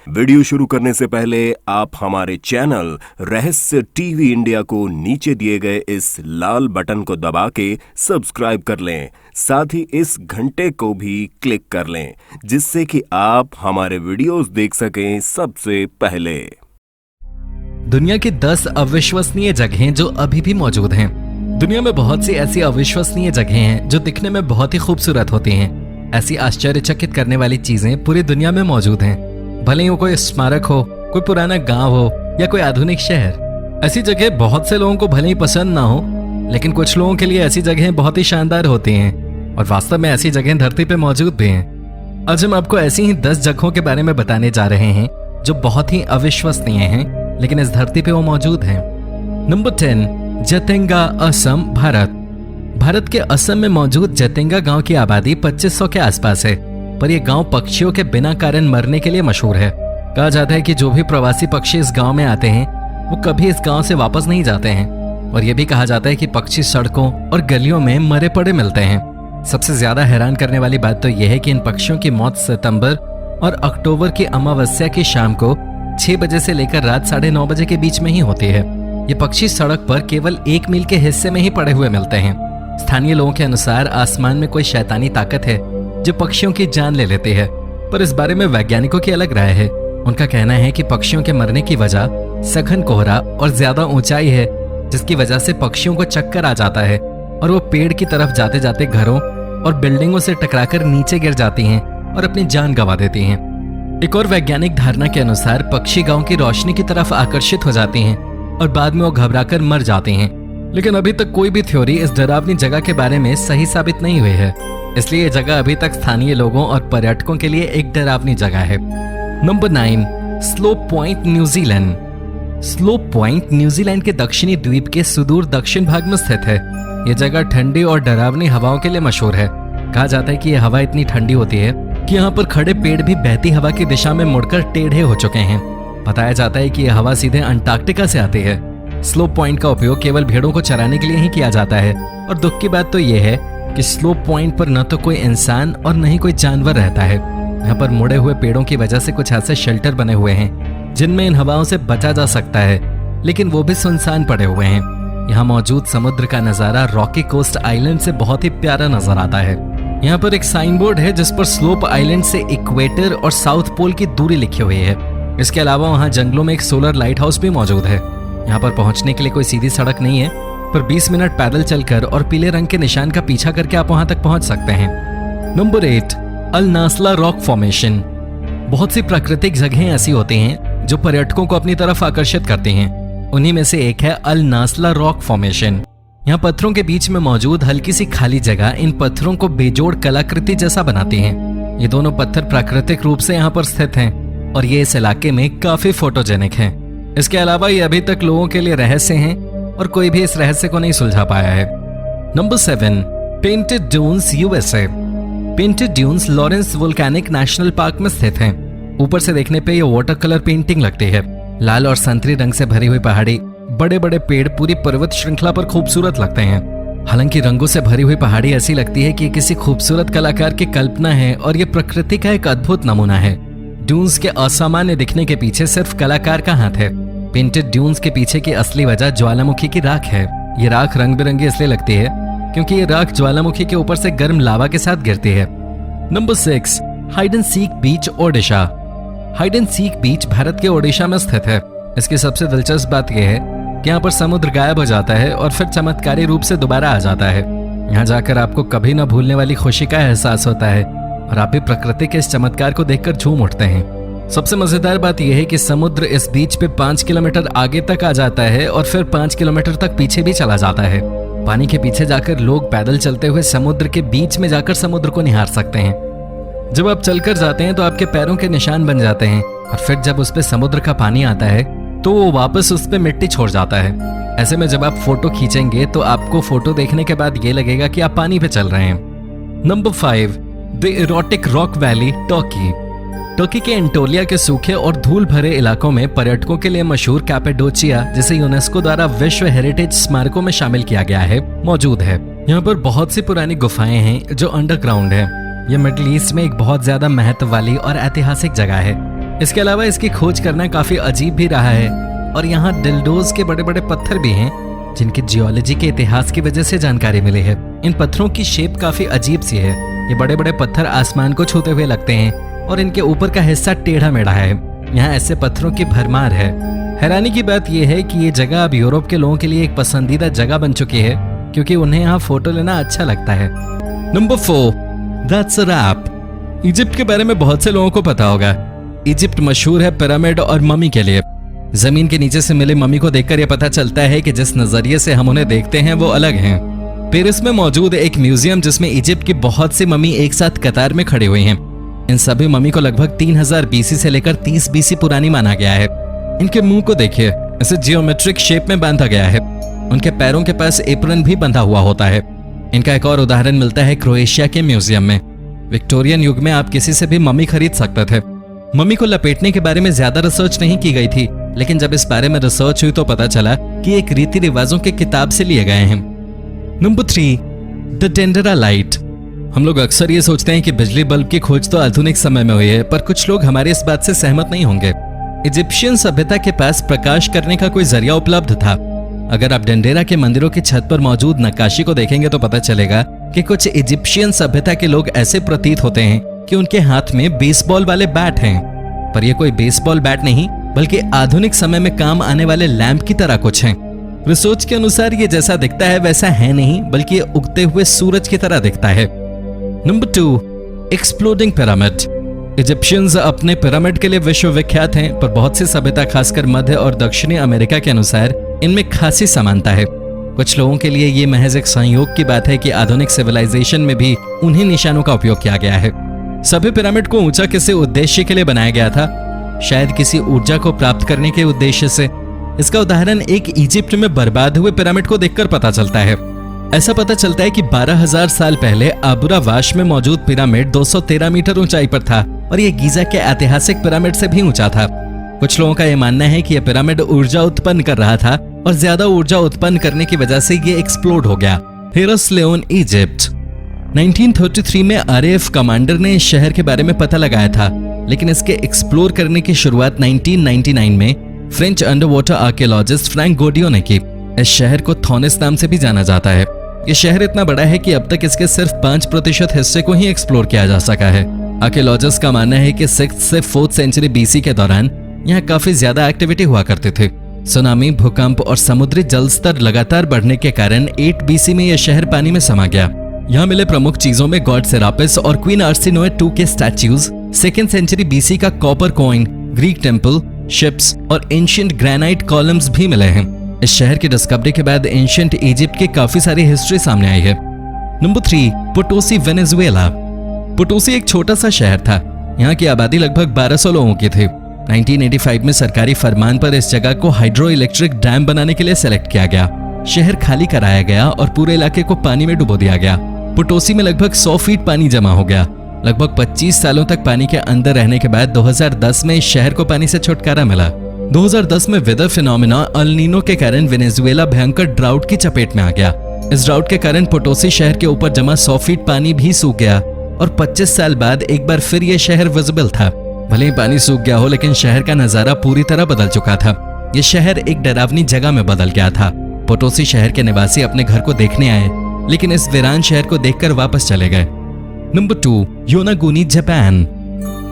Video शुरू करने से पहले आप हमारे चैनल रहस्य टीवी इंडिया को नीचे दिए गए इस लाल बटन को दबा के सब्सक्राइब कर लें। साथ ही इस घंटे को भी क्लिक कर लें, जिससे कि आप हमारे वीडियोस देख सकें सबसे पहले। दुनिया की 10 अविश्वसनीय जगहें जो अभी भी मौजूद हैं। दुनिया में बहुत सी ऐसी अविश्वसनीय जगहें हैं जो दिखने में बहुत ही खूबसूरत होती हैं। ऐसी आश्चर्यचकित करने वाली चीजें पूरी दुनिया में मौजूद हैं। भले ही वो कोई स्मारक हो, कोई पुराना गांव हो या कोई आधुनिक शहर। ऐसी जगह बहुत से लोगों को भले ही पसंद ना हो, लेकिन कुछ लोगों के लिए ऐसी जगहें बहुत ही शानदार होती हैं और वास्तव में ऐसी जगहें धरती पे मौजूद भी हैं। आज हम आपको ऐसी ही 10 जगहों के बारे में बताने जा रहे हैं जो बहुत ही अविश्वसनीय हैं, लेकिन इस धरती पे वो मौजूद हैं। नंबर 10, जतेंगा, असम, भारत। भारत के असम में मौजूद जतेंगा गांव की आबादी 2500 के आसपास है, पर यह गांव पक्षियों के बिना कारण मरने के लिए मशहूर है। कहा जाता है कि जो भी प्रवासी पक्षी इस गांव में आते हैं वो कभी इस गांव से वापस नहीं जाते हैं, और यह भी कहा जाता है कि पक्षी सड़कों और गलियों में मरे पड़े मिलते हैं। सबसे ज्यादा हैरान करने वाली बात तो यह है कि इन पक्षियों की मौत सितंबर और अक्टूबर की अमावस्या की शाम को 6 बजे से लेकर रात 9:30 बजे के बीच में ही होती है। ये पक्षी सड़क पर केवल 1 मील के हिस्से में ही पड़े हुए मिलते हैं। स्थानीय लोगों के अनुसार आसमान में कोई शैतानी ताकत है जो पक्षियों की जान ले लेती है, पर इस बारे में वैज्ञानिकों की अलग राय है। उनका कहना है कि पक्षियों के मरने की वजह सघन कोहरा और ज्यादा ऊंचाई है, जिसकी वजह से पक्षियों को चक्कर आ जाता है और वो पेड़ की तरफ जाते जाते घरों और बिल्डिंगों से टकराकर नीचे गिर जाती हैं और अपनी जान गंवा देती हैं। एक और वैज्ञानिक धारणा के अनुसार पक्षी गांव की रोशनी की तरफ आकर्षित हो जाती हैं और बाद में वो घबराकर मर जाते हैं, लेकिन अभी तक कोई भी थ्योरी इस डरावनी जगह के बारे में सही साबित नहीं हुई है, इसलिए ये जगह अभी तक स्थानीय लोगों और पर्यटकों के लिए एक डरावनी जगह है। Number 9, slope point, New Zealand. Slope point New Zealand के दक्षिणी द्वीप के सुदूर दक्षिण भाग में स्थित है। यह जगह ठंडी और डरावनी हवाओं के लिए मशहूर है। कहा जाता है कि यह हवा इतनी ठंडी होती है कि यहाँ पर खड़े पेड़ भी बहती हवा की दिशा में मुड़कर टेढ़े हो चुके हैं। बताया जाता है कि यह हवा सीधे अंटार्कटिका से आती है। स्लोप पॉइंट का उपयोग केवल भेड़ों को चराने के लिए ही किया जाता है, और दुख की बात तो यह है कि स्लोप पॉइंट पर न तो कोई इंसान और न ही कोई जानवर रहता है। यहाँ पर मुड़े हुए पेड़ों की वजह से कुछ ऐसे शेल्टर बने हुए हैं जिनमें इन हवाओं से बचा जा सकता है, लेकिन वो भी सुनसान पड़े हुए हैं। यहाँ मौजूद समुद्र का नजारा रॉकी कोस्ट आइलैंड से बहुत ही प्यारा नजर आता है। यहाँ पर एक साइन बोर्ड है जिस पर स्लोप आइलैंड से इक्वेटर और साउथ पोल की दूरी लिखी हुई है। इसके अलावा वहाँ जंगलों में एक सोलर लाइट हाउस भी मौजूद है। यहाँ पर पहुंचने के लिए कोई सीधी सड़क नहीं है, पर 20 मिनट पैदल चलकर और पीले रंग के निशान का पीछा करके आप वहां तक पहुंच सकते हैं। नंबर 8, अल नास्ला रॉक फॉर्मेशन। बहुत सी प्राकृतिक जगहें ऐसी होती हैं जो पर्यटकों को अपनी तरफ आकर्षित करती हैं। उन्हीं में से एक है अल नास्ला रॉक फॉर्मेशन। यहाँ पत्थरों के बीच में मौजूद हल्की सी खाली जगह इन पत्थरों को बेजोड़ कलाकृति जैसा बनाती है। ये दोनों पत्थर प्राकृतिक रूप से यहाँ पर स्थित हैं और ये इस इलाके में काफी फोटोजेनिक हैं। इसके अलावा ये अभी तक लोगों के लिए रहस्य हैं और कोई भी इस रहस्य को नहीं सुलझा पाया है। Number 7, painted dunes, USA. Painted dunes Lawrence volcanic national park में स्थित हैं। ऊपर से देखने पे ये वाटर कलर पेंटिंग लगती है। लाल और संतरी रंग से भरी हुई पहाड़ी, बड़े बड़े पेड़ पूरी पर्वत श्रृंखला पर खूबसूरत लगते हैं। हालांकि रंगों से भरी हुई पहाड़ी ऐसी लगती है कि किसी खूबसूरत कलाकार की कल्पना है और ये प्रकृति का एक अद्भुत नमूना है। ड्यून्स के असामान्य दिखने के पीछे सिर्फ कलाकार का हाथ है। पेंटेड ड्यून्स के पीछे की असली वजह ज्वालामुखी की राख है। ये राख रंग बिरंगी इसलिए लगती है क्योंकि ये राख ज्वालामुखी के ऊपर से गर्म लावा के साथ गिरती है। Number 6, hide and seek beach, Odisha. Hide and seek beach Bharat के ओडिशा में स्थित है। इसकी सबसे दिलचस्प बात यह है कि यहाँ पर समुद्र गायब हो जाता है और फिर चमत्कारी रूप से दोबारा आ जाता है। यहाँ जाकर आपको कभी न भूलने वाली खुशी का एहसास होता है और आप भी प्रकृति के इस चमत्कार को देखकर झूम उठते हैं। सबसे मजेदार बात यह है कि समुद्र इस बीच पे 5 किलोमीटर आगे तक आ जाता है और फिर 5 किलोमीटर तक पीछे भी चला जाता है। पानी के पीछे जाकर लोग पैदल चलते हुए समुद्र के बीच में जाकर समुद्र को निहार सकते हैं। जब आप चलकर जाते हैं तो आपके पैरों के निशान बन जाते हैं, और फिर जब उस पे समुद्र का पानी आता है तो वो वापस उस पे मिट्टी छोड़ जाता है। ऐसे में जब आप फोटो खींचेंगे तो आपको फोटो देखने के बाद ये लगेगा कि आप पानी पे चल रहे हैं। Number 5, the erotic rock valley, Turkey. Turkey के एंटोलिया के सूखे और धूल भरे इलाकों में पर्यटकों के लिए मशहूर कैपेडोचिया, जिसे यूनेस्को द्वारा विश्व हेरिटेज स्मारकों में शामिल किया गया है, मौजूद है। यहाँ पर बहुत सी पुरानी गुफाएं हैं जो अंडरग्राउंड है। ये मिडिल ईस्ट में एक बहुत ज्यादा महत्व वाली और ऐतिहासिक जगह है। इसके अलावा इसकी खोज करना काफी अजीब भी रहा है और यहाँ डिल्डोज के बड़े बड़े पत्थर भी हैं जिनकी जियोलॉजी के इतिहास की वजह से जानकारी मिली है। इन पत्थरों की शेप काफी अजीब सी है। ये बड़े बड़े पत्थर आसमान को छूते हुए लगते हैं और इनके ऊपर का हिस्सा टेढ़ा मेढ़ा है। यहाँ ऐसे पत्थरों की भरमार है। हैरानी की बात यह है कि ये जगह अब यूरोप के लोगों के लिए एक पसंदीदा जगह बन चुकी है क्योंकि उन्हें यहाँ फोटो लेना अच्छा लगता है। Number 4, that's a wrap. Egypt के बारे में बहुत से लोगों को पता होगा। इजिप्ट मशहूर है पिरामिड और मम्मी के लिए। जमीन के नीचे से मिले मम्मी को देखकर यह पता चलता है कि जिस नजरिए से हम उन्हें देखते हैं वो अलग हैं। पेरिस में मौजूद एक म्यूजियम जिसमें इजिप्ट की बहुत सी मम्मी एक साथ कतार में खड़ी हुई हैं। इन सभी मम्मी को लगभग 3000 बीसी से लेकर 30 बीसी पुरानी माना गया है। इनके मुंह को देखिए, इसे जियोमेट्रिक शेप में बांधा गया है। उनके पैरों के पास एप्रन भी बंधा हुआ होता है। इनका एक और उदाहरण मिलता है क्रोएशिया के म्यूजियम में। विक्टोरियन युग में आप किसी से भी मम्मी खरीद सकते थे। मम्मी को लपेटने के बारे में ज्यादा रिसर्च नहीं की गई थी, लेकिन जब इस बारे में रिसर्च हुई तो पता चला कि एक रीति रिवाजों के किताब से लिए गए हैं। Number 3, the Dendera light. हम लोग अक्सर ये सोचते हैं कि बिजली बल्ब की खोज तो आधुनिक समय में हुई है, पर कुछ लोग हमारे इस बात से सहमत नहीं होंगे। इजिप्शियन सभ्यता के पास प्रकाश करने का कोई जरिया उपलब्ध था। अगर आप डेंडेरा के मंदिरों की छत पर मौजूद नक्काशी को देखेंगे तो पता चलेगा कि कुछ इजिप्शियन सभ्यता के लोग ऐसे प्रतीत होते हैं कि उनके हाथ में बेसबॉल वाले बैट हैं, पर यह कोई बेसबॉल बैट नहीं बल्कि आधुनिक समय में काम आने वाले लैंप की तरह कुछ हैं। रिसर्च के अनुसार ये जैसा दिखता है वैसा है नहीं, बल्कि ये उगते हुए सूरज की तरह दिखता है। Number 2, exploding pyramid. इजिप्शियंस अपने पिरामिड के लिए विश्व विख्यात हैं, पर बहुत सी सभ्यता खासकर मध्य और दक्षिणी अमेरिका के अनुसार इनमें खासी समानता है। कुछ लोगों के लिए ये महज एक संयोग की बात है कि आधुनिक सिविलाइजेशन में भी उन्हीं निशानों का उपयोग किया गया है। सभी पिरामिड को ऊंचा किसी उद्देश्य के लिए बनाया गया था, शायद किसी ऊर्जा को प्राप्त करने के उद्देश्य से। इसका उदाहरण एक इजिप्ट में बर्बाद हुए पिरामिड को देखकर पता चलता है। ऐसा पता चलता है कि 12000 साल पहले आबुरावाश में मौजूद पिरामिड 213 मीटर ऊंचाई पर था और यह गीजा के ऐतिहासिक पिरामिड से भी ऊंचा था। कुछ लोगों का यह मानना है कि यह पिरामिड ऊर्जा उत्पन्न कर रहा था और ज्यादा ऊर्जा उत्पन्न करने की वजह से ये एक्सप्लोड हो गया। Heraklion, Egypt. 1933 में आरएएफ कमांडर ने इस शहर के बारे में पता लगाया था, लेकिन इसके एक्सप्लोर करने की शुरुआत 1999 में French underwater archaeologist Franck Goddio ने की। इस शहर को थॉनिस नाम से भी जाना जाता है। यह शहर इतना बड़ा है कि अब तक इसके सिर्फ 5% हिस्से को ही एक्सप्लोर किया जा सका है। आर्कियोलॉजिस्ट का मानना है कि 6th से 4th सेंचुरी बीसी के दौरान यहाँ काफी ज्यादा एक्टिविटी हुआ करते थे। सुनामी, भूकंप और समुद्री जल स्तर लगातार बढ़ने के कारण 8 बीसी में यह शहर पानी में समा गया। यहाँ मिले प्रमुख चीजों में गॉड सेरापिस और क्वीन आर्सिनोए II के स्टैच्यूज, 2nd सेंचुरी बीसी का copper coin, Greek temple, ships और एंशिएंट ग्रेनाइट कॉलम्स भी मिले हैं। इस शहर की डिस्कवरी के बाद एंशिएंट इजिप्ट की काफी सारी हिस्ट्री सामने आई है। Number 3, Potosi, Venezuela. पोटोसी एक छोटा सा शहर था। यहाँ की आबादी लगभग 1200 लोगों की थी। 1985 में सरकारी फरमान पर इस जगह को हाइड्रो इलेक्ट्रिक डैम बनाने के लिए सेलेक्ट किया गया। शहर खाली कराया गया और पूरे इलाके को पानी में डुबो दिया गया। पोटोसी में लगभग 100 फीट पानी जमा हो गया। लगभग 25 सालों तक पानी के अंदर रहने के बाद 2010 में इस शहर को पानी से छुटकारा मिला। 2010 में वेदर फिनोमेना अल नीनो के कारण वेनेजुएला भयंकर ड्राउट की चपेट में आ गया। इस ड्राउट के कारण पोटोसी शहर के ऊपर जमा 100 फीट पानी भी सूख गया और 25 साल बाद एक बार फिर यह शहर विजिबल था। भले ही पानी सूख गया हो, लेकिन शहर का नजारा पूरी तरह बदल चुका था। यह शहर एक डरावनी जगह में बदल गया था। पोटोसी शहर के निवासी अपने घर को देखने आए, लेकिन इस वीरान शहर को देखकर वापस चले गए। Number 2, Yonaguni, Japan.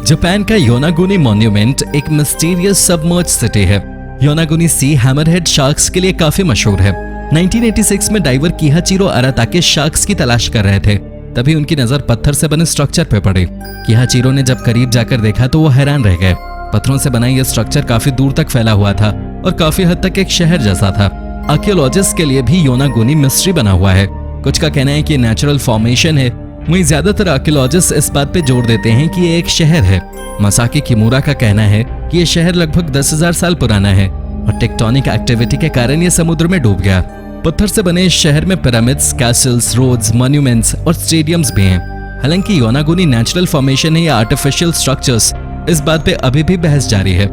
जापान का योनागुनी मॉन्यूमेंट एक मिस्टीरियस सबमर्ज सिटी है। योनागुनी सी हैमरहेड शार्क्स के लिए काफी मशहूर है। 1986 में डाइवर किहाचिरो अराताके शार्क्स की तलाश कर रहे थे, तभी उनकी नजर पत्थर से बने स्ट्रक्चर पे पड़ी। किहाचिरो ने जब करीब जाकर देखा तो वो हैरान रह गए। पत्थरों से बना यह स्ट्रक्चर काफी दूर तक फैला हुआ था और काफी हद तक एक शहर जैसा था। आर्कियोलॉजिस्ट के लिए भी योनागुनी मिस्ट्री बना हुआ है। कुछ का कहना है कि नेचुरल फॉर्मेशन है, वहीं ज्यादातर आर्कियोलॉजिस्ट इस बात पे जोर देते हैं कि ये एक शहर है। मसाकी किमुरा का कहना है कि यह शहर लगभग 10,000 साल पुराना है और टेक्टोनिक एक्टिविटी के कारण यह समुद्र में डूब गया। पत्थर से बने इस शहर में पिरामिड्स, कैसल्स, रोड्स, मॉन्यूमेंट्स और स्टेडियम्स भी हैं। हालांकि योनागुनी नेचुरल फॉर्मेशन है या आर्टिफिशियल स्ट्रक्चर्स, इस बात पे अभी भी बहस जारी है।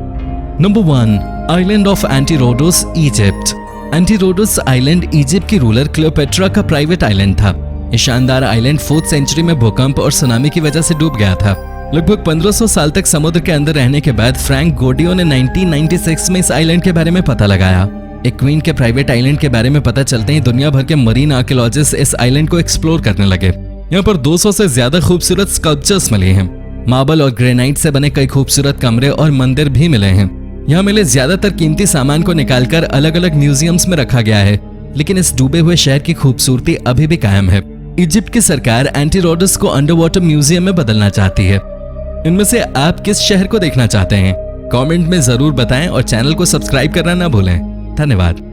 Number 1, island of Antirhodos, Egypt. Antirhodos island Egypt की रूलर क्लियोपेट्रा का प्राइवेट आइलैंड था। ये शानदार आइलैंड 4th सेंचुरी में भूकंप और सुनामी की वजह से डूब गया था। लगभग 1500 साल तक समुद्र के अंदर रहने के बाद फ्रैंक गोडियो ने 1996 में इस आइलैंड के बारे में पता लगाया। एक क्वीन के प्राइवेट आइलैंड के बारे में पता चलते ही दुनिया भर के मरीन आर्कियोलॉजिस्ट इस आइलैंड को एक्सप्लोर करने लगे। यहाँ पर 200 से ज्यादा खूबसूरत स्कल्पचर्स मिले हैं। मार्बल और ग्रेनाइट से बने कई खूबसूरत कमरे और मंदिर भी मिले हैं। यहाँ मिले ज्यादातर कीमती सामान को निकालकर अलग अलग म्यूजियम्स में रखा गया है, लेकिन इस डूबे हुए शहर की खूबसूरती अभी भी कायम है। इजिप्ट की सरकार एंटीरोडस को अंडर वाटर म्यूजियम में बदलना चाहती है। इनमें से आप किस शहर को देखना चाहते हैं? कमेंट में जरूर बताएं और चैनल को सब्सक्राइब करना ना भूलें। धन्यवाद।